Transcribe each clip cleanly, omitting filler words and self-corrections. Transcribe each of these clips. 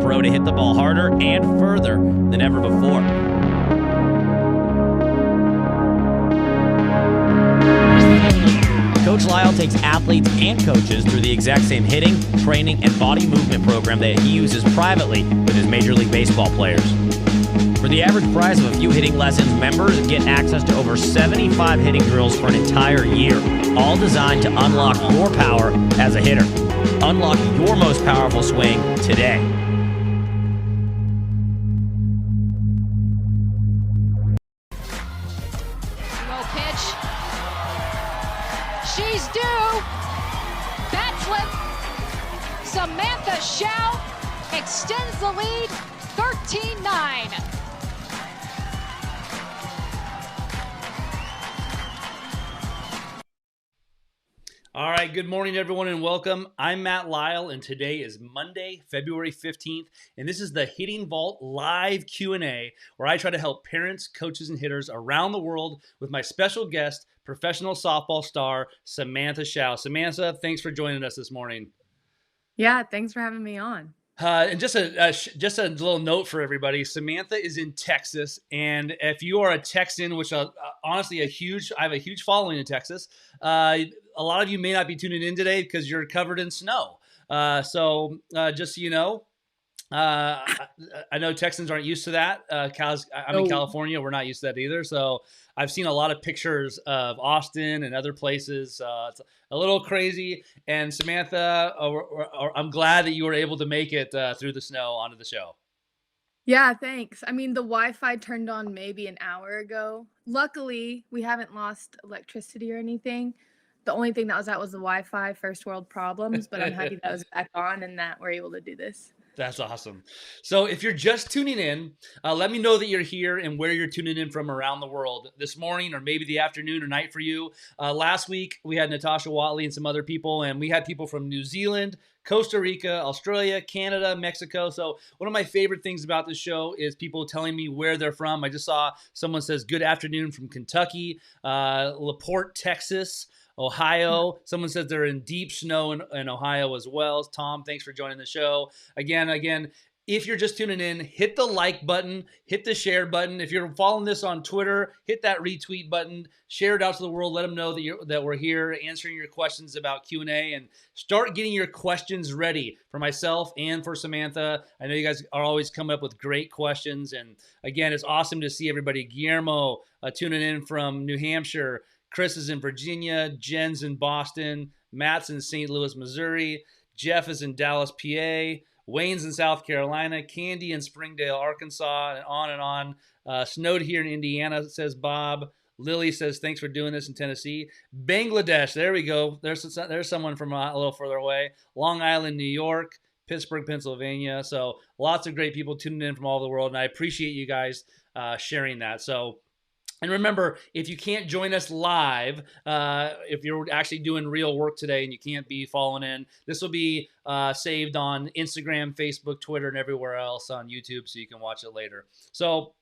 pro to hit the ball harder and further than ever before. Coach Lisle takes athletes and coaches through the exact same hitting, training, and body movement program that he uses privately with his Major League Baseball players. For the average price of a few hitting lessons, members get access to over 75 hitting drills for an entire year, all designed to unlock your power as a hitter. Unlock your most powerful swing today. Low pitch. She's due. Bat flip. Samantha Show extends the lead 13-9. All right, good morning, everyone, and welcome. I'm Matt Lisle, and today is Monday, February 15th, and this is the Hitting Vault live Q&A, where I try to help parents, coaches, and hitters around the world with my special guest, professional softball star, Samantha Show. Samantha, thanks for joining us this morning. Yeah, thanks for having me on. And just a little note for everybody, Samantha is in Texas, and if you are a Texan, which honestly I have a huge following in Texas, a lot of you may not be tuning in today because you're covered in snow. So just so you know, I know Texans aren't used to that. I'm in California. We're not used to that either. So I've seen a lot of pictures of Austin and other places. It's a little crazy. And Samantha, I'm glad that you were able to make it through the snow onto the show. Yeah, thanks. I mean, the Wi-Fi turned on maybe an hour ago. Luckily, we haven't lost electricity or anything. The only thing that was out was the Wi-Fi, first world problems, but I'm happy that was back on and that we're able to do this. That's awesome. So if you're just tuning in, let me know that you're here and where you're tuning in from around the world this morning or maybe the afternoon or night for you. Last week, we had Natasha Watley and some other people, and we had people from New Zealand, Costa Rica, Australia, Canada, Mexico. So one of my favorite things about this show is people telling me where they're from. I just saw someone says, good afternoon from Kentucky, LaPorte, Texas, Ohio. Someone says they're in deep snow in Ohio as well. Tom, thanks for joining the show. Again, if you're just tuning in, hit the like button, hit the share button. If you're following this on Twitter, hit that retweet button, share it out to the world. Let them know that we're here answering your questions about Q&A, and start getting your questions ready for myself and for Samantha. I know you guys are always coming up with great questions. And again, it's awesome to see everybody. Guillermo tuning in from New Hampshire. Chris is in Virginia, Jen's in Boston, Matt's in St. Louis, Missouri, Jeff is in Dallas, PA, Wayne's in South Carolina, Candy in Springdale, Arkansas, and on and on. Snowed here in Indiana, says Bob. Lily says, thanks for doing this in Tennessee. Bangladesh, there we go. There's someone from a little further away. Long Island, New York, Pittsburgh, Pennsylvania. So lots of great people tuning in from all over the world, and I appreciate you guys sharing that. And remember, if you can't join us live, if you're actually doing real work today and you can't be following in, this will be saved on Instagram, Facebook, Twitter, and everywhere else on YouTube, so you can watch it later. So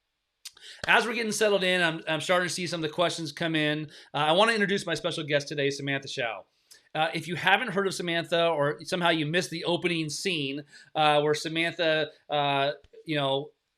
as we're getting settled in, I'm starting to see some of the questions come in. I want to introduce my special guest today, Samantha Show. If you haven't heard of Samantha, or somehow you missed the opening scene where Samantha,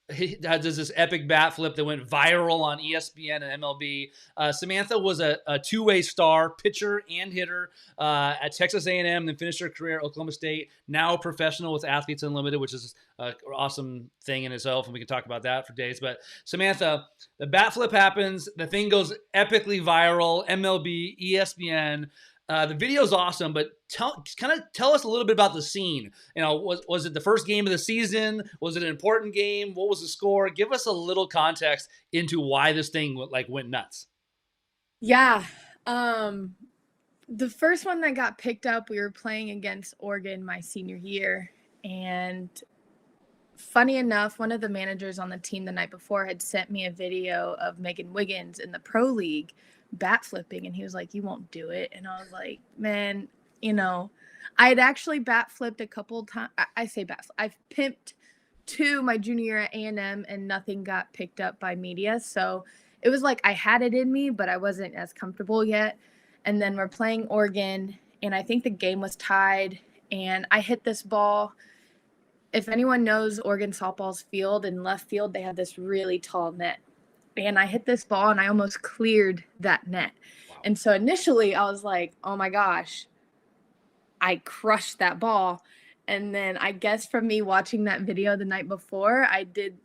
he does this epic bat flip that went viral on ESPN and MLB. Samantha was a two-way star, pitcher and hitter at Texas A&M, then finished her career at Oklahoma State, now a professional with Athletes Unlimited, which is an awesome thing in itself, and we can talk about that for days. But Samantha, the bat flip happens, the thing goes epically viral, MLB, ESPN. The video's awesome, but tell us a little bit about the scene. Was it the first game of the season? Was it an important game? What was the score? Give us a little context into why this thing went nuts. Yeah. The first one that got picked up, we were playing against Oregon my senior year. And funny enough, one of the managers on the team the night before had sent me a video of Megan Wiggins in the pro league bat flipping, and he was like, you won't do it. And I was like, man, I had actually bat flipped a couple times. I say bat flip. I've pimped to my junior year at A&M, and nothing got picked up by media. So it was like I had it in me, but I wasn't as comfortable yet. And then we're playing Oregon, and I think the game was tied, and I hit this ball if anyone knows Oregon softball's field, in left field, they have this really tall net. And I hit this ball and I almost cleared that net. Wow. And so initially I was like, oh my gosh, I crushed that ball. And then I guess from me watching that video the night before, I did,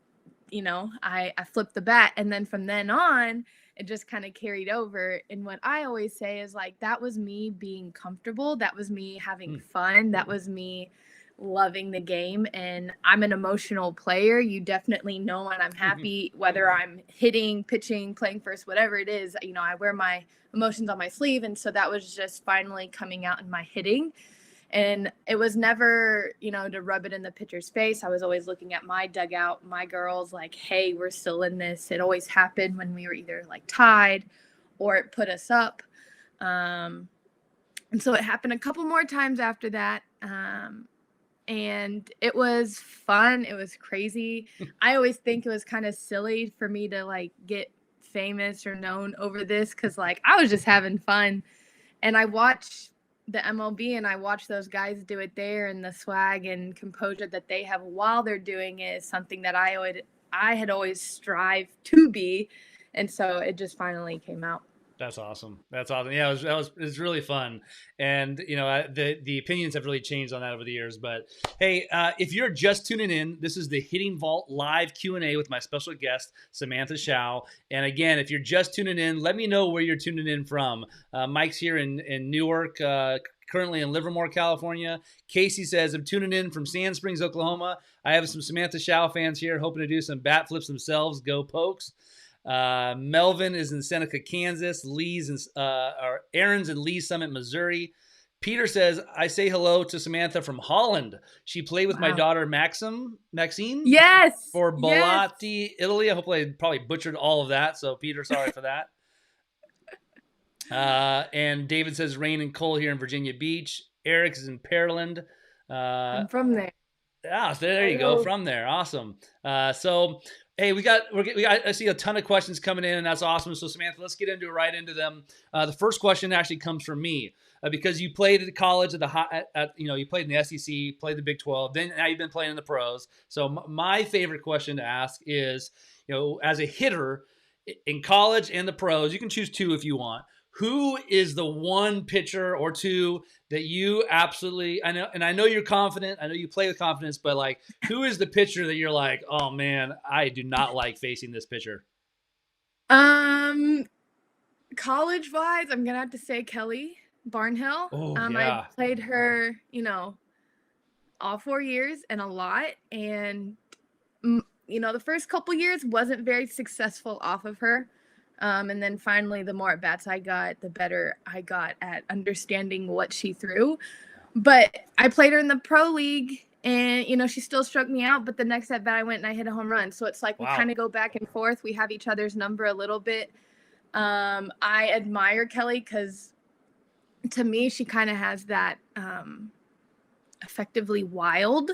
I flipped the bat. And then from then on, it just kind of carried over. And what I always say is like, that was me being comfortable. That was me having fun. That was me loving the game. And I'm an emotional player. You definitely know when I'm happy, whether I'm hitting, pitching, playing first, whatever it is, I wear my emotions on my sleeve. And so that was just finally coming out in my hitting. And it was never, to rub it in the pitcher's face. I was always looking at my dugout, my girls, like, hey, we're still in this. It always happened when we were either like tied or it put us up. And so it happened a couple more times after that. And it was fun. It was crazy. I always think it was kind of silly for me to like get famous or known over this because like I was just having fun. And I watch the MLB and I watch those guys do it there, and the swag and composure that they have while they're doing it is something that I had always strived to be. And so it just finally came out. That's awesome. That's awesome. Yeah, it was really fun. And, the opinions have really changed on that over the years. But, hey, if you're just tuning in, this is the Hitting Vault live Q&A with my special guest, Samantha Show. And, again, if you're just tuning in, let me know where you're tuning in from. Mike's here in Newark, currently in Livermore, California. Casey says, I'm tuning in from Sand Springs, Oklahoma. I have some Samantha Show fans here hoping to do some bat flips themselves. Go Pokes. Melvin is in Seneca, Kansas. Aaron's in Lee Summit, Missouri. Peter says, I say hello to Samantha from Holland. She played with my daughter Maxine. Yes. For Bolatti, Italy. I hope I probably butchered all of that. So Peter, sorry for that. And David says rain and cold here in Virginia Beach. Eric is in Pearland. I'm from there. Yeah, so there you go. From there. Awesome. So hey, we got. I see a ton of questions coming in, and that's awesome. So Samantha, let's get right into them. The first question actually comes from me because you played at college you played in the SEC, played the Big 12, then now you've been playing in the pros. So my favorite question to ask is, as a hitter in college and the pros, you can choose two if you want. Who is the one pitcher or two that you absolutely, I know you're confident, I know you play with confidence, but like, who is the pitcher that you're like, oh man, I do not like facing this pitcher? College wise, I'm gonna have to say Kelly Barnhill. I played her, all 4 years and a lot. And, the first couple years wasn't very successful off of her. And then finally, the more at bats I got, the better I got at understanding what she threw. But I played her in the pro league and, she still struck me out. But the next at bat I went and I hit a home run. So it's like we kind of go back and forth. We have each other's number a little bit. I admire Kelly because to me, she kind of has that effectively wild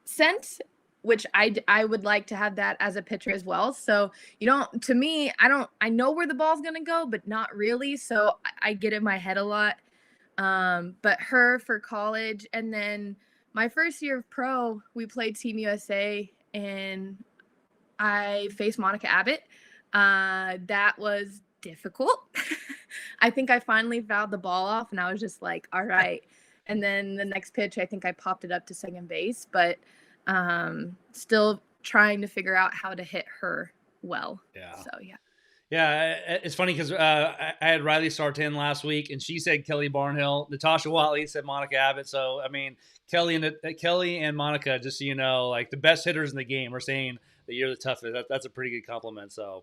sense, which I would like to have that as a pitcher as well. So I know where the ball's going to go, but not really. So I get in my head a lot. But her for college. And then my first year of pro, we played Team USA and I faced Monica Abbott. That was difficult. I think I finally fouled the ball off and I was just like, all right. And then the next pitch, I think I popped it up to second base, but still trying to figure out how to hit her well. Yeah. So, yeah. Yeah, it's funny because I had Riley Sartain last week, and she said Kelly Barnhill. Natasha Watley said Monica Abbott. So, I mean, Kelly and Monica, just so you know, like the best hitters in the game are saying that you're the toughest. That's a pretty good compliment. So,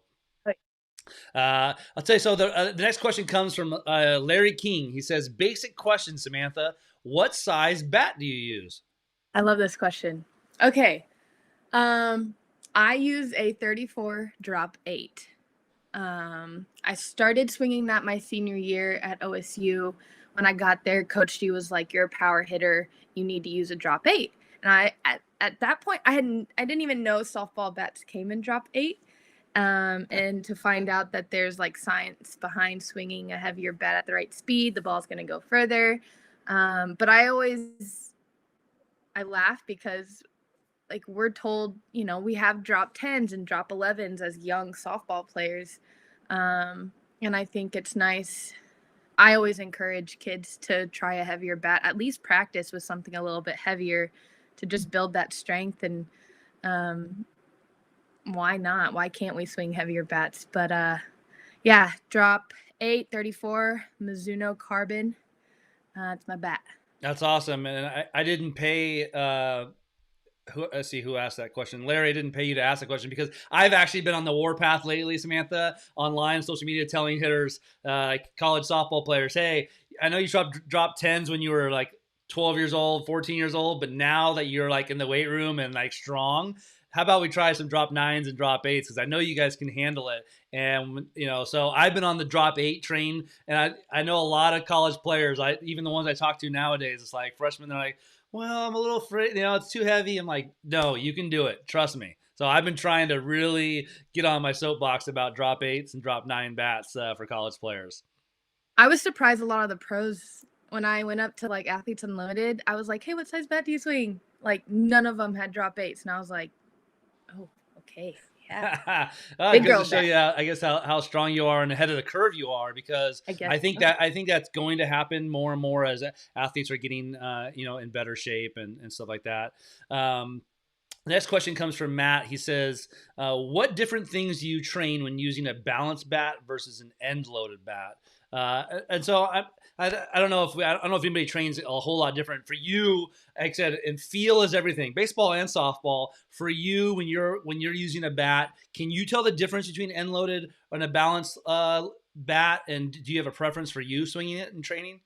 I'll tell you. So the next question comes from Larry King. He says, basic question, Samantha. What size bat do you use? I love this question. Okay. I use a 34 drop 8. I started swinging that my senior year at OSU. When I got there, Coach G was like, you're a power hitter. You need to use a drop 8. And at that point, I didn't even know softball bats came in drop 8. And to find out that there's like science behind swinging a heavier bat at the right speed, the ball's going to go further. But I I laugh because like we're told, we have drop 10s and drop 11s as young softball players. And I think it's nice. I always encourage kids to try a heavier bat, at least practice with something a little bit heavier to just build that strength. And why not? Why can't we swing heavier bats? But yeah, drop 8, 34, Mizuno Carbon. It's my bat. That's awesome. And I didn't pay let's see who asked that question. Larry, I didn't pay you to ask the question because I've actually been on the warpath lately, Samantha, online, social media, telling hitters, college softball players, hey, I know you dropped 10s when you were like 12 years old, 14 years old, but now that you're like in the weight room and like strong, how about we try some drop 9s and drop 8s? Because I know you guys can handle it. And, so I've been on the drop 8 train, and I know a lot of college players, even the ones I talk to nowadays, it's like freshmen, they're like, well, I'm a little afraid, it's too heavy. I'm like, no, you can do it. Trust me. So I've been trying to really get on my soapbox about drop 8s and drop 9 bats for college players. I was surprised a lot of the pros, when I went up to like Athletes Unlimited, I was like, hey, what size bat do you swing? Like none of them had drop 8s. And I was like, oh, okay. Yeah. Big girl to show you, I guess, how strong you are and ahead of the curve you are, because I think that's going to happen more and more as athletes are getting, in better shape and stuff like that. The next question comes from Matt. He says, what different things do you train when using a balanced bat versus an end-loaded bat? And so I don't know if anybody trains a whole lot different. For you, like I said, and feel is everything. Baseball and softball. For you, when you're using a bat, can you tell the difference between end-loaded and a balanced bat? And do you have a preference for you swinging it in training?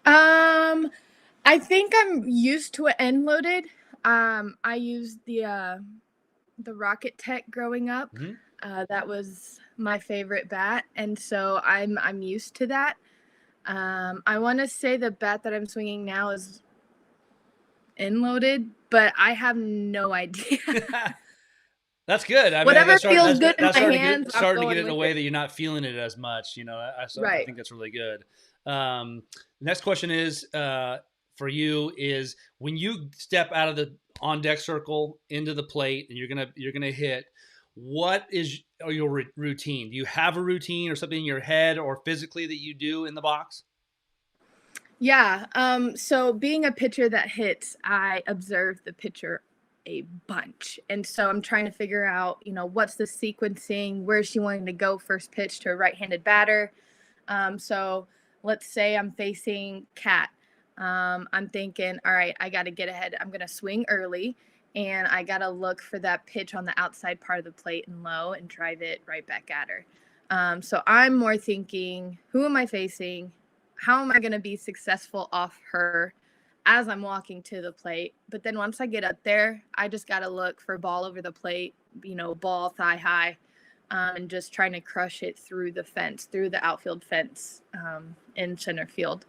I think I'm used to an end-loaded. I used the Rocket Tech growing up. Mm-hmm. That was my favorite bat, and so I'm used to that. I want to say the bat that I'm swinging now is end-loaded, but I have no idea. That's good. Whatever feels good in my hands. Starting to get it in a way that you're not feeling it as much. Right. I think that's really good. Next question is for you is when you step out of the on deck circle into the plate and you're gonna hit. What is your routine? Do you have a routine or something in your head or physically that you do in the box? Yeah. So being a pitcher that hits, I observe the pitcher a bunch. And so I'm trying to figure out, what's the sequencing? Where's she wanting to go first pitch to a right-handed batter? So let's say I'm facing Cat. I'm thinking, all right, I got to get ahead. I'm going to swing early. And I got to look for that pitch on the outside part of the plate and low and drive it right back at her. So I'm more thinking, who am I facing? How am I going to be successful off her as I'm walking to the plate? But then once I get up there, I just got to look for ball over the plate, ball thigh high, and just trying to crush it through the fence, through the outfield fence in center field.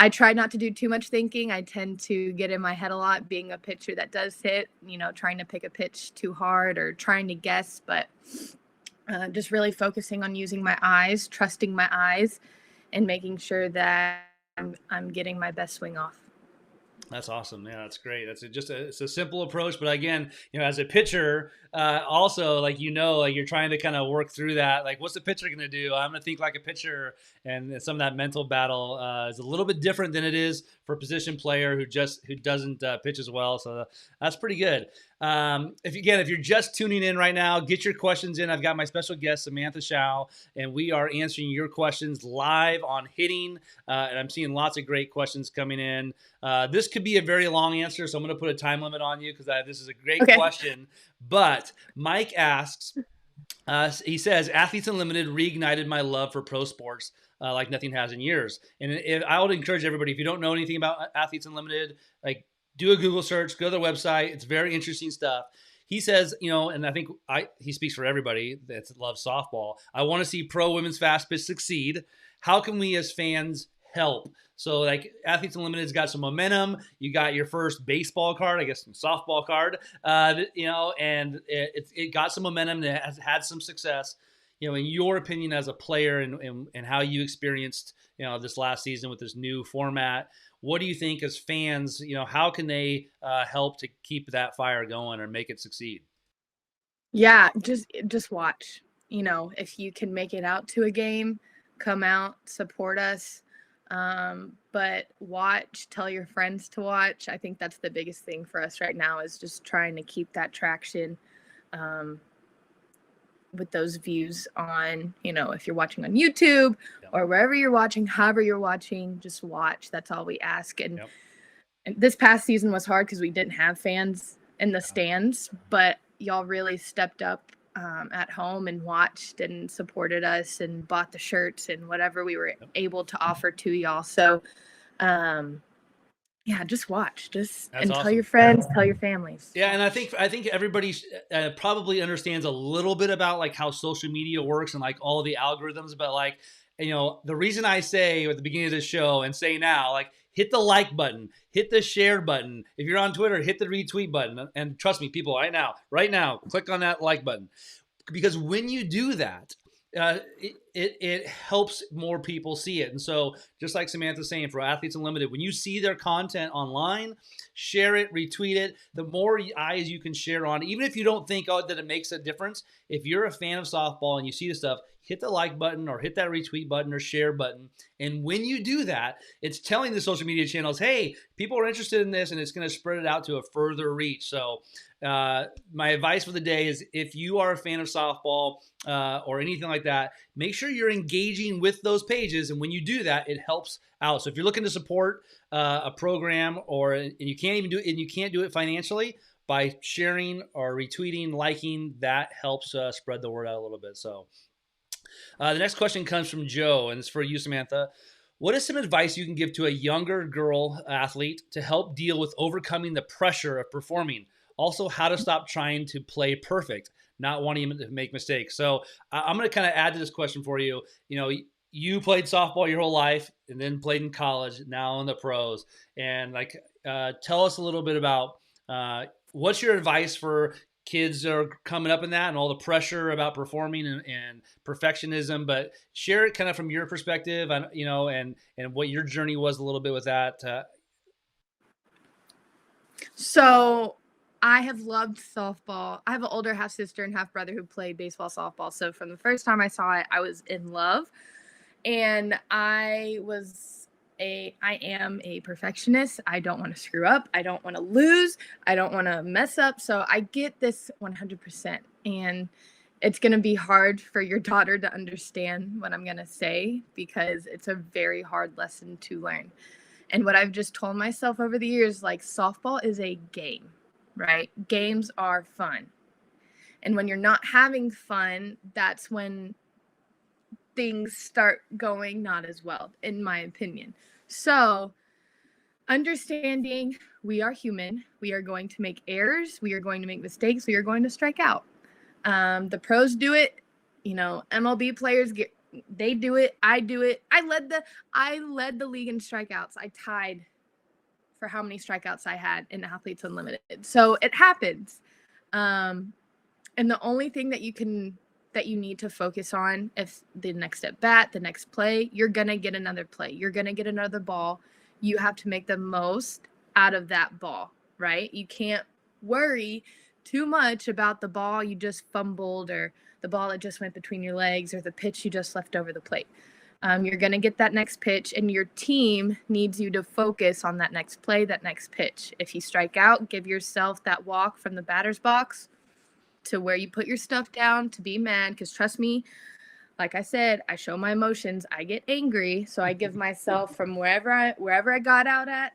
I try not to do too much thinking. I tend to get in my head a lot, being a pitcher that does hit, trying to pick a pitch too hard or trying to guess, but just really focusing on using my eyes, trusting my eyes, and making sure that I'm getting my best swing off. That's awesome. Yeah, that's great. It's a simple approach, but again, as a pitcher, also you're trying to kind of work through that. Like, what's the pitcher going to do? I'm going to think like a pitcher, and some of that mental battle is a little bit different than it is for a position player who doesn't pitch as well. So that's pretty good. If you're just tuning in right now, get your questions in. I've got my special guest, Samantha Show, and we are answering your questions live on Hitting. And I'm seeing lots of great questions coming in. This could be a very long answer, so I'm going to put a time limit on you because this is a great question. But Mike asks, he says, Athletes Unlimited reignited my love for pro sports like nothing has in years. And I would encourage everybody, if you don't know anything about Athletes Unlimited, do a Google search, go to their website. It's very interesting stuff. He says, and I think he speaks for everybody that loves softball. I want to see pro women's fast pitch succeed. How can we as fans help? So Athletes Unlimited's got some momentum. You got your first baseball card, I guess, softball card, and it got some momentum. It has had some success. in your opinion as a player and how you experienced, this last season with this new format, what do you think as fans, how can they help to keep that fire going or make it succeed? Yeah, just watch. If you can make it out to a game, come out, support us. But watch, tell your friends to watch. I think that's the biggest thing for us right now is just trying to keep that traction with those views on, if you're watching on YouTube or wherever you're watching, however you're watching, just watch. That's all we ask. And this past season was hard because we didn't have fans in the stands, but y'all really stepped up at home and watched and supported us and bought the shirts and whatever we were able to offer to y'all. So, just watch, and awesome. Tell your friends, tell your families. Yeah, and I think everybody probably understands a little bit about like how social media works and like all the algorithms, but like the reason I say at the beginning of the show and say now, like, hit the like button, hit the share button. If you're on Twitter, hit the retweet button. And trust me, people, right now, click on that like button. Because when you do that, it helps more people see it. And so just like Samantha's saying, for Athletes Unlimited, when you see their content online, share it, retweet it. The more eyes you can share on, even if you don't think that it makes a difference, if you're a fan of softball and you see the stuff, hit the like button or hit that retweet button or share button. And when you do that, it's telling the social media channels, hey, people are interested in this, and it's going to spread it out to a further reach. So my advice for the day is, if you are a fan of softball or anything like that, make sure you're engaging with those pages. And when you do that, it helps out. So if you're looking to support a program and you can't do it financially, by sharing or retweeting, liking, that helps spread the word out a little bit. So the next question comes from Joe, and it's for you, Samantha. What is some advice you can give to a younger girl athlete to help deal with overcoming the pressure of performing? Also, how to stop trying to play perfect, not wanting to make mistakes. So I'm going to kind of add to this question for you. You played softball your whole life and then played in college, now in the pros. And tell us a little bit about what's your advice for kids that are coming up in that and all the pressure about performing and perfectionism, but share it kind of from your perspective and, and what your journey was a little bit with that. So I have loved softball. I have an older half sister and half brother who played baseball, softball. So from the first time I saw it, I was in love, and I am a perfectionist. I don't want to screw up. I don't want to lose. I don't want to mess up. So I get this 100%. And it's going to be hard for your daughter to understand what I'm going to say, because it's a very hard lesson to learn. And what I've just told myself over the years, like, softball is a game, right? Games are fun. And when you're not having fun, that's when things start going not as well, in my opinion. So understanding we are human, we are going to make errors, we are going to make mistakes, we are going to strike out. The pros do it, MLB players they do it, I do it. I led the league in strikeouts. I tied for how many strikeouts I had in Athletes Unlimited. So it happens. And the only thing that you need to focus on, if the next at bat, the next play, you're going to get another play. You're going to get another ball. You have to make the most out of that ball, right? You can't worry too much about the ball you just fumbled, or the ball that just went between your legs, or the pitch you just left over the plate. You're going to get that next pitch, and your team needs you to focus on that next play, that next pitch. If you strike out, give yourself that walk from the batter's box to where you put your stuff down to be mad, because trust me, like I said, I show my emotions. I get angry, so I give myself from wherever I got out at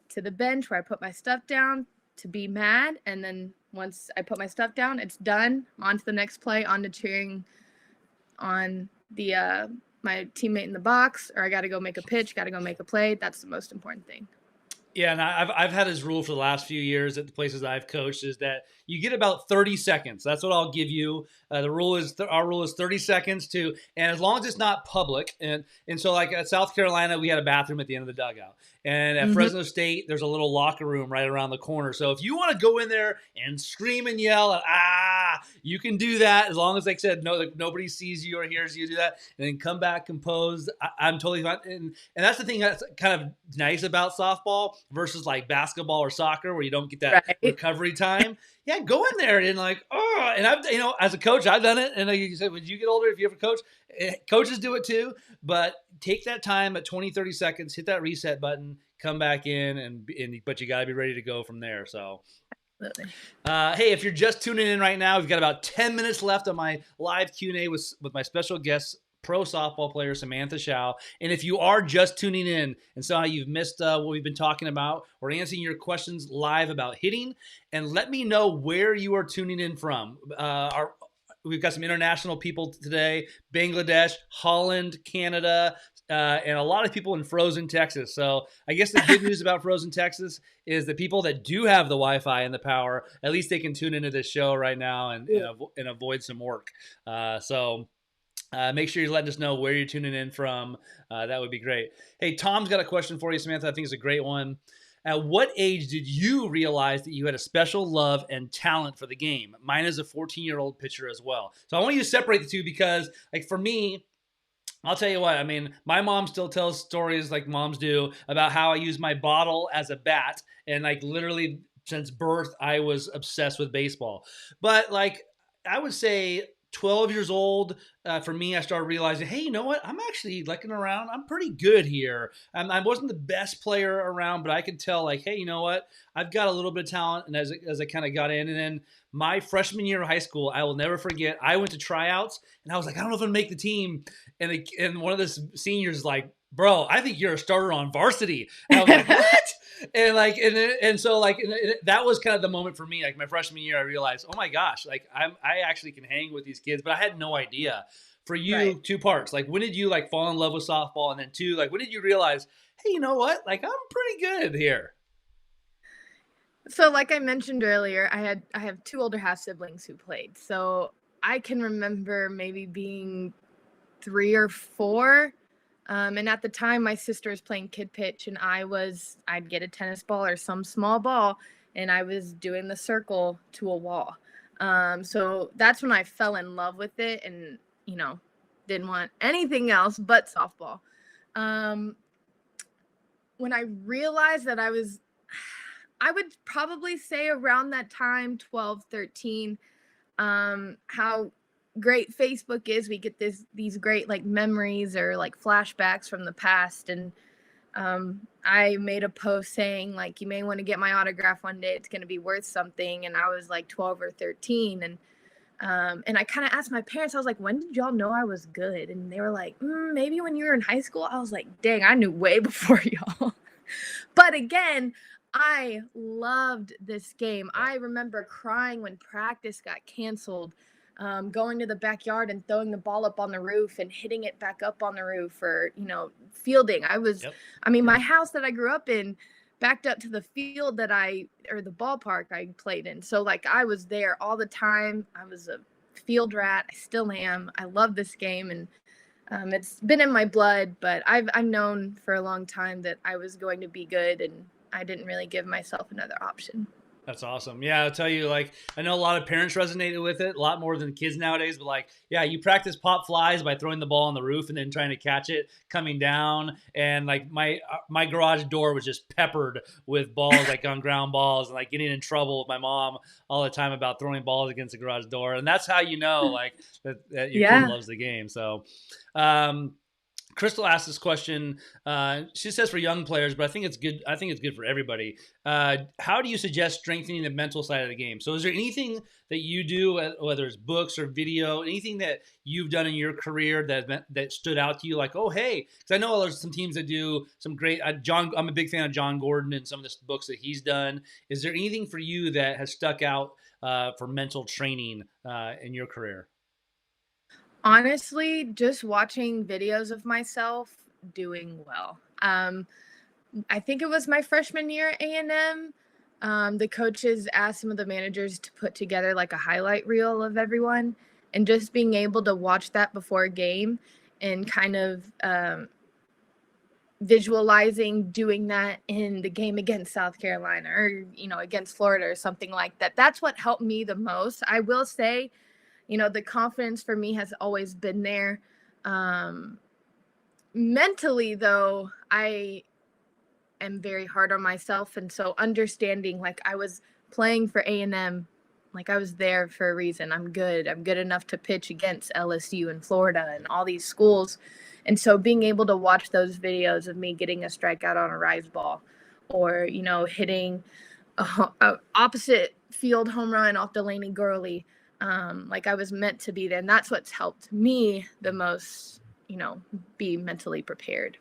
to the bench where I put my stuff down to be mad. And then once I put my stuff down, it's done. On to the next play, on to cheering on the my teammate in the box, or I got to go make a pitch, got to go make a play. That's the most important thing. Yeah, and I've had this rule for the last few years at the places I've coached, is that you get about 30 seconds. That's what I'll give you. Our rule is 30 seconds and as long as it's not public. And so like at South Carolina, we had a bathroom at the end of the dugout. And at Fresno State, there's a little locker room right around the corner. So if you want to go in there and scream and yell, You can do that as long as, like I said, no, like, nobody sees you or hears you do that, and then come back composed. I'm totally fine. And that's the thing that's kind of nice about softball versus like basketball or soccer, where you don't get that Right. recovery time. Yeah, go in there and like, oh, and I've, as a coach, I've done it. And like you said, when you get older, if you ever coach, coaches do it too. But take that time at 20, 30 seconds, hit that reset button, come back in, but you got to be ready to go from there. So. Hey, if you're just tuning in right now, we've got about 10 minutes left on my live Q&A with my special guest, pro softball player Samantha Show. And if you are just tuning in and somehow you've missed what we've been talking about, we're answering your questions live about hitting. And let me know where you are tuning in from. We've got some international people today: Bangladesh, Holland, Canada, and a lot of people in frozen Texas. So I guess the good news about frozen Texas is the people that do have the Wi-Fi and the power, at least they can tune into this show right now and avoid some work. So make sure you're letting us know where you're tuning in from. That would be great. Hey, Tom's got a question for you, Samantha. I think it's a great one. At what age did you realize that you had a special love and talent for the game? Mine is a 14-year-old pitcher as well. So I want you to separate the two because, like, for me, I'll tell you what, I mean, my mom still tells stories like moms do about how I use my bottle as a bat. And like literally since birth, I was obsessed with baseball. But like, I would say 12 years old, for me, I started realizing, hey, you know what? I'm actually looking around. I'm pretty good here. I wasn't the best player around, but I could tell like, hey, you know what? I've got a little bit of talent. And as I kind of got in, and then my freshman year of high school, I will never forget, I went to tryouts and I was like, I don't know if I'm gonna make the team. And one of the seniors is like, bro, I think you're a starter on varsity. And I was like, what? And so that was kind of the moment for me. Like my freshman year, I realized, oh my gosh, like I actually can hang with these kids, but I had no idea. For you, right. Two parts. Like when did you like fall in love with softball? And then two, like when did you realize, hey, you know what? Like I'm pretty good here. So like I mentioned earlier, I have two older half siblings who played. So I can remember maybe being 3 or 4. And at the time my sister was playing kid pitch and I'd get a tennis ball or some small ball and I was doing the circle to a wall. So that's when I fell in love with it and, didn't want anything else but softball. When I realized that I would probably say around that time, 12, 13, how great Facebook is. We get these great like memories or like flashbacks from the past. And I made a post saying like, you may want to get my autograph one day. It's going to be worth something. And I was like 12 or 13. And I kind of asked my parents, I was like, when did y'all know I was good? And they were like, maybe when you were in high school. I was like, dang, I knew way before y'all. But again, I loved this game. I remember crying when practice got canceled, going to the backyard and throwing the ball up on the roof and hitting it back up on the roof, or, fielding. My house that I grew up in backed up to the field the ballpark I played in. So like I was there all the time. I was a field rat. I still am. I love this game. And it's been in my blood, but I've known for a long time that I was going to be good, and I didn't really give myself another option. That's awesome. Yeah, I'll tell you, like, I know a lot of parents resonated with it, a lot more than kids nowadays, but like, yeah, you practice pop flies by throwing the ball on the roof and then trying to catch it coming down. And like my garage door was just peppered with balls, like on ground balls, and like getting in trouble with my mom all the time about throwing balls against the garage door. And that's how you know, like, that your kid loves the game. So, Crystal asked this question. She says for young players, but I think it's good. I think it's good for everybody. How do you suggest strengthening the mental side of the game? So is there anything that you do, whether it's books or video, anything that you've done in your career that stood out to you? Like, oh, hey, because I know there's some teams that do some great, I'm a big fan of John Gordon and some of the books that he's done. Is there anything for you that has stuck out for mental training in your career? Honestly, just watching videos of myself doing well. I think it was my freshman year at A&M. The coaches asked some of the managers to put together like a highlight reel of everyone, and just being able to watch that before a game and kind of visualizing doing that in the game against South Carolina or, against Florida or something like that. That's what helped me the most. I will say, the confidence for me has always been there. Mentally, though, I am very hard on myself. And so understanding, like, I was playing for A&M, like I was there for a reason. I'm good enough to pitch against LSU and Florida and all these schools. And so being able to watch those videos of me getting a strikeout on a rise ball or, hitting a opposite field home run off Delaney Gurley, like I was meant to be there. And that's what's helped me the most, be mentally prepared.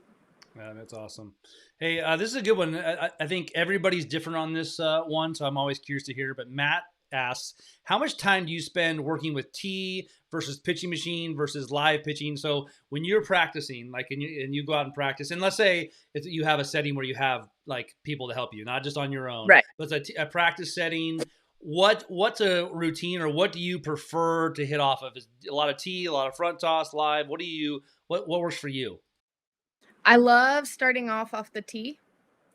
Yeah, that's awesome. Hey, this is a good one. I think everybody's different on this one, so I'm always curious to hear. But Matt asks, how much time do you spend working with tee versus pitching machine versus live pitching? So when you're practicing, like, and you go out and practice, and let's say you have a setting where you have like people to help you, not just on your own, right? But it's a practice setting. What's a routine, or what do you prefer to hit off of? Is a lot of tee, a lot of front toss, live? What works for you? I love starting off the tee,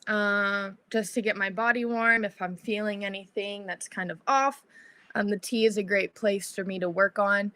just to get my body warm. If I'm feeling anything that's kind of off, the tee is a great place for me to work on.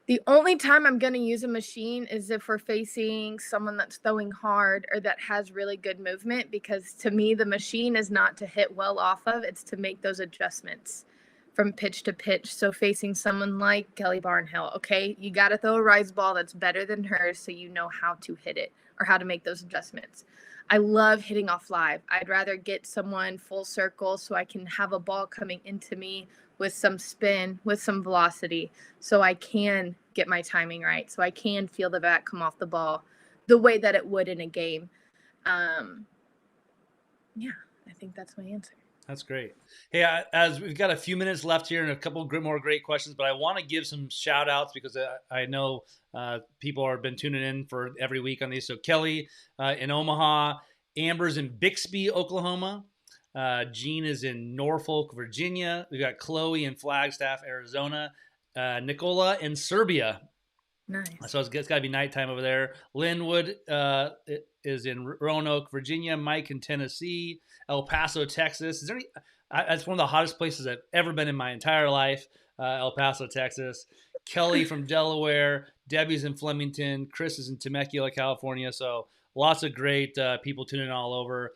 The only time I'm going to use a machine is if we're facing someone that's throwing hard or that has really good movement, because to me, the machine is not to hit well off of, it's to make those adjustments from pitch to pitch. So facing someone like Kelly Barnhill, okay, you got to throw a rise ball that's better than hers so you know how to hit it or how to make those adjustments. I love hitting off live. I'd rather get someone full circle so I can have a ball coming into me with some spin, with some velocity, so I can get my timing right, so I can feel the bat come off the ball the way that it would in a game. Yeah, I think that's my answer. That's great. Hey, as we've got a few minutes left here and a couple more great questions, but I want to give some shout outs because I know people have been tuning in for every week on these. So Kelly in Omaha, Amber's in Bixby, Oklahoma. Jean is in Norfolk, Virginia. We've got Chloe in Flagstaff, Arizona. Nicola in Serbia. Nice. So it's got to be nighttime over there. Linwood is in Roanoke, Virginia. Mike in Tennessee. El Paso, Texas. Is there any? That's one of the hottest places I've ever been in my entire life. El Paso, Texas. Kelly from Delaware. Debbie's in Flemington. Chris is in Temecula, California. So lots of great people tuning in all over.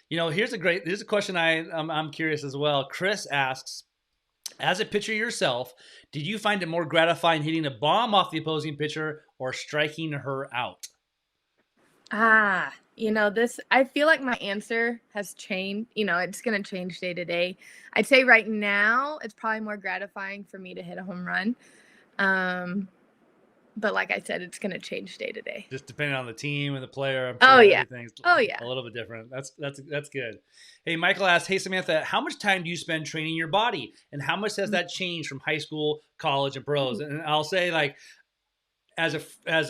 Here's a question I'm curious as well. Chris asks, as a pitcher yourself, did you find it more gratifying hitting a bomb off the opposing pitcher or striking her out? I feel like my answer has changed. It's going to change day to day. I'd say right now it's probably more gratifying for me to hit a home run. But like I said, it's going to change day to day. Just depending on the team and the player. I'm sure everything's a little bit different. That's good. Hey, Michael asks, hey, Samantha, how much time do you spend training your body? And how much has that changed from high school, college, and pros? And I'll say, like, as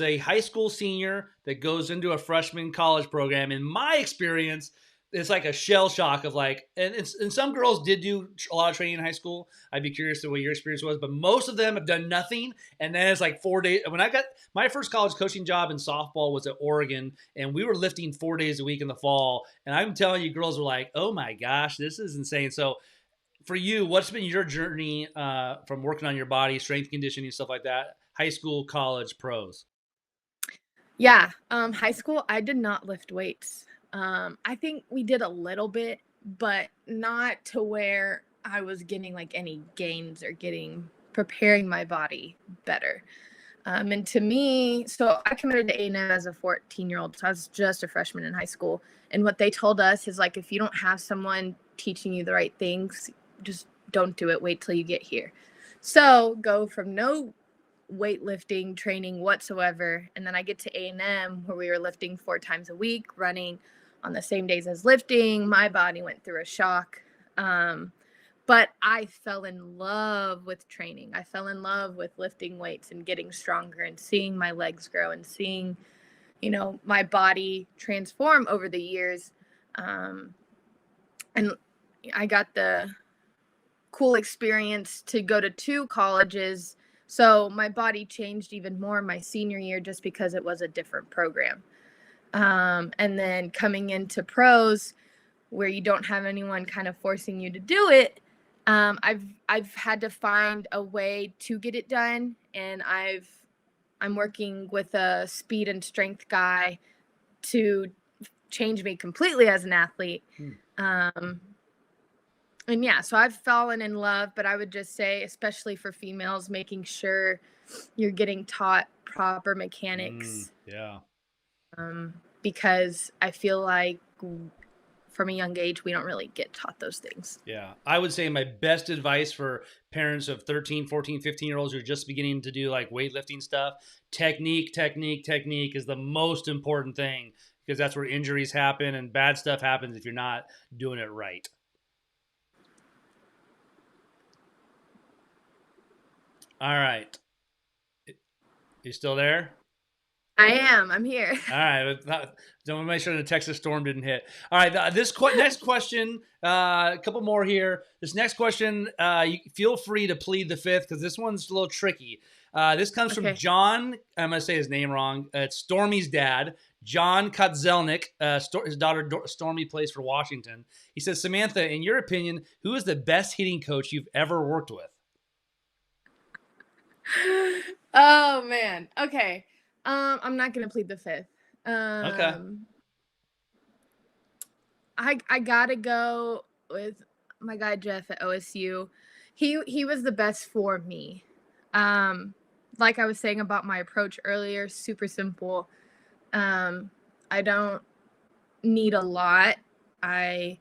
a high school senior that goes into a freshman college program, in my experience, it's like a shell shock of like, and some girls did do a lot of training in high school. I'd be curious to what your experience was, but most of them have done nothing. And then it's like 4 days. When I got my first college coaching job in softball was at Oregon, and we were lifting 4 days a week in the fall. And I'm telling you, girls were like, oh my gosh, this is insane. So for you, what's been your journey from working on your body, strength conditioning, stuff like that? High school, college, pros. Yeah. High school, I did not lift weights. I think we did a little bit, but not to where I was getting like any gains or preparing my body better. And to me, so I committed to A&M as a 14-year-old. So I was just a freshman in high school. And what they told us is like, if you don't have someone teaching you the right things, just don't do it. Wait till you get here. So go from no weightlifting training whatsoever. And then I get to A&M where we were lifting 4 times a week, running on the same days as lifting. My body went through a shock. But I fell in love with training. I fell in love with lifting weights and getting stronger and seeing my legs grow and seeing, my body transform over the years. And I got the cool experience to go to 2 colleges. So my body changed even more my senior year just because it was a different program. And then coming into pros where you don't have anyone kind of forcing you to do it, I've had to find a way to get it done, and I'm working with a speed and strength guy to change me completely as an athlete. And yeah, so I've fallen in love, but I would just say, especially for females, making sure you're getting taught proper mechanics. Yeah. Because I feel like from a young age, we don't really get taught those things. Yeah. I would say my best advice for parents of 13, 14, 15-year-olds who are just beginning to do like weightlifting stuff, technique is the most important thing, because that's where injuries happen and bad stuff happens if you're not doing it right. All right. You still there? I am. I'm here. All right. Don't make sure the Texas storm didn't hit. All right. Next question, a couple more here. This next question, you feel free to plead the fifth, because this one's a little tricky. This comes from John. I'm going to say his name wrong. It's Stormy's dad, John Kotzelnik. His daughter Stormy plays for Washington. He says, Samantha, in your opinion, who is the best hitting coach you've ever worked with? Oh, man. Okay. I'm not going to plead the fifth. Okay. I got to go with my guy, Jeff, at OSU. He was the best for me. Like I was saying about my approach earlier, super simple. I don't need a lot. I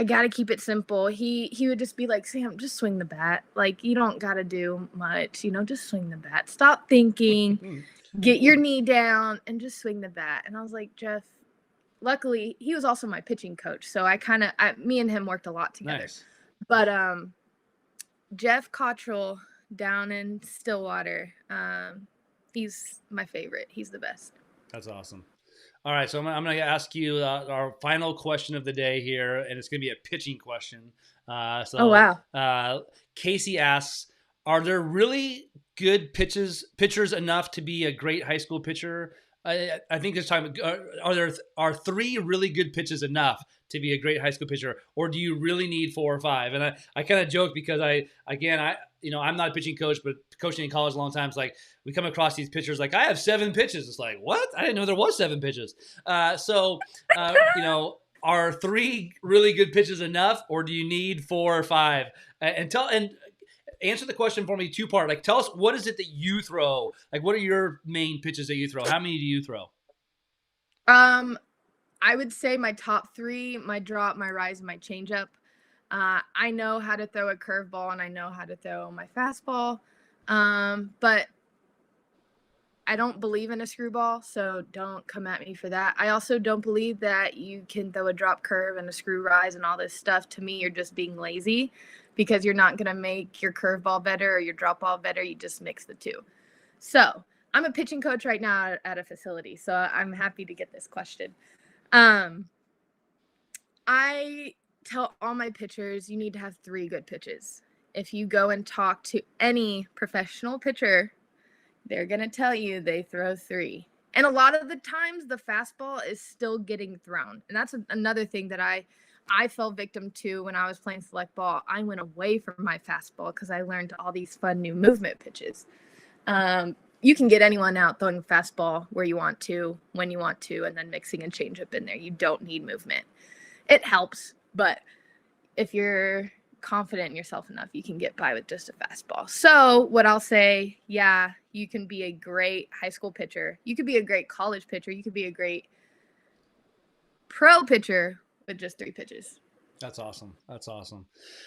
got to keep it simple. He would just be like, Sam, just swing the bat. Like, you don't got to do much, just swing the bat. Stop thinking, get your knee down and just swing the bat. And I was like, Jeff, luckily he was also my pitching coach. So me and him worked a lot together. Nice. But, Jeff Cottrell down in Stillwater, he's my favorite. He's the best. That's awesome. All right, so I'm going to ask you our final question of the day here, and it's going to be a pitching question. Oh, wow. Casey asks, are there really good pitchers enough to be a great high school pitcher? I think this time, are three really good pitches enough to be a great high school pitcher, or do you really need 4 or 5? And I kind of joke because I'm not a pitching coach, but coaching in college a long time, it's like we come across these pitchers like, I have 7 pitches. It's like, what? I didn't know there was 7 pitches. Are 3 really good pitches enough, or do you need 4 or 5? And answer the question for me 2-part. Like, tell us, what is it that you throw? Like, what are your main pitches that you throw? How many do you throw? I would say my top 3, my drop, my rise, and my changeup. I know how to throw a curveball and I know how to throw my fastball. But I don't believe in a screwball, so don't come at me for that. I also don't believe that you can throw a drop curve and a screw rise and all this stuff. To me, you're just being lazy, because you're not going to make your curveball better or your drop ball better. You just mix the two. So I'm a pitching coach right now at a facility, so I'm happy to get this question. I tell all my pitchers, you need to have 3 good pitches. If you go and talk to any professional pitcher, they're going to tell you they throw 3. And a lot of the times the fastball is still getting thrown. And that's another thing that I fell victim to when I was playing select ball. I went away from my fastball because I learned all these fun new movement pitches. You can get anyone out throwing fastball where you want to, when you want to, and then mixing a changeup in there. You don't need movement. It helps, but if you're confident in yourself enough, you can get by with just a fastball. So what I'll say, yeah, you can be a great high school pitcher. You could be a great college pitcher. You could be a great pro pitcher with just 3 pitches. That's awesome.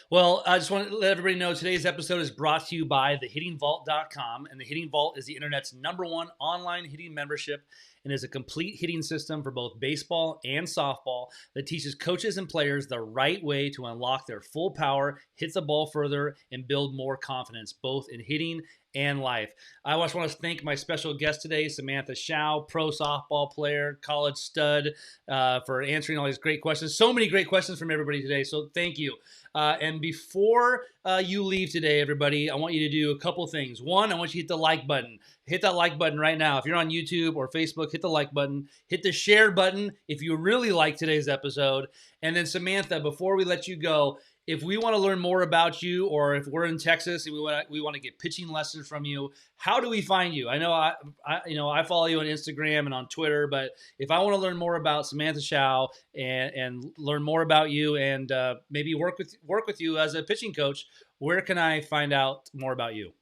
Well, I just want to let everybody know today's episode is brought to you by thehittingvault.com. And the Hitting Vault is the internet's #1 online hitting membership and is a complete hitting system for both baseball and softball that teaches coaches and players the right way to unlock their full power, hit the ball further, and build more confidence, both in hitting and life. I just want to thank my special guest today, Samantha Show, pro softball player, college stud, for answering all these great questions. So many great questions from everybody today. So thank you. And before you leave today, everybody, I want you to do a couple things. One, I want you to hit the like button. Hit that like button right now. If you're on YouTube or Facebook, hit the like button. Hit the share button if you really like today's episode. And then Samantha, before we let you go, if we want to learn more about you, or if we're in Texas and we want to get pitching lessons from you, how do we find you? I know I follow you on Instagram and on Twitter, but if I want to learn more about Samantha Show and learn more about you and maybe work with you as a pitching coach, where can I find out more about you?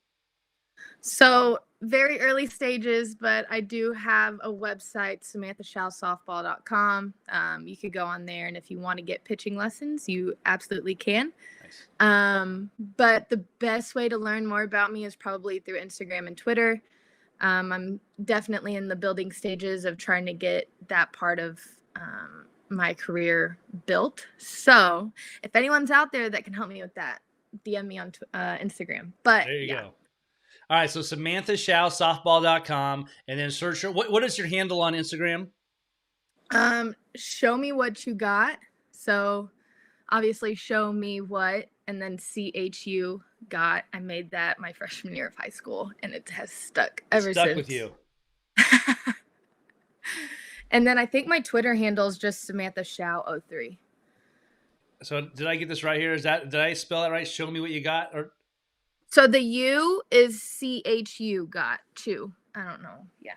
So very early stages, but I do have a website, samanthashowsoftball.com. You could go on there, and if you want to get pitching lessons, you absolutely can. Nice. But the best way to learn more about me is probably through Instagram and Twitter. I'm definitely in the building stages of trying to get that part of my career built. So if anyone's out there that can help me with that, DM me on Instagram. But there you go. All right, so SamanthaShowSoftball.com, and then search her. What is your handle on Instagram? Show me what you got. So obviously show me what, and then CHU got. I made that my freshman year of high school, and it has stuck ever since. Stuck with you. And then I think my Twitter handle is just Samantha Show 03. So did I get this right here? Did I spell that right? Show me what you got, or? So the U is CHU got chew. I don't know. Yeah.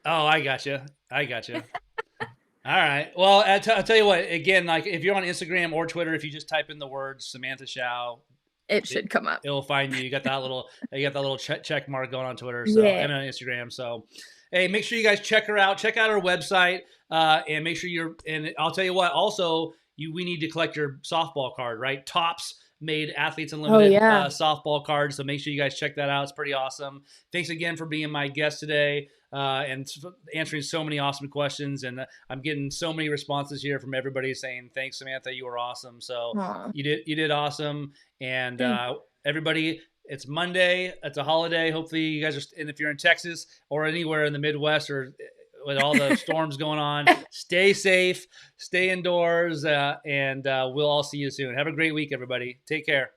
Oh, I gotcha. All right. Well, I'll tell you what, again, like if you're on Instagram or Twitter, if you just type in the words Samantha Show, it should come up. It'll find you. You got that little check mark going on Twitter. So, and on Instagram. So, hey, make sure you guys check her out. Check out her website, and make sure and I'll tell you what, also, we need to collect your softball card, right? Topps made Athletes Unlimited softball cards. So make sure you guys check that out. It's pretty awesome. Thanks again for being my guest today and answering so many awesome questions. And I'm getting so many responses here from everybody saying, thanks, Samantha, you were awesome. So you did awesome. And everybody, it's Monday. It's a holiday. Hopefully you guys are, and if you're in Texas or anywhere in the Midwest or with all the storms going on, stay safe, stay indoors, and we'll all see you soon. Have a great week, everybody. Take care.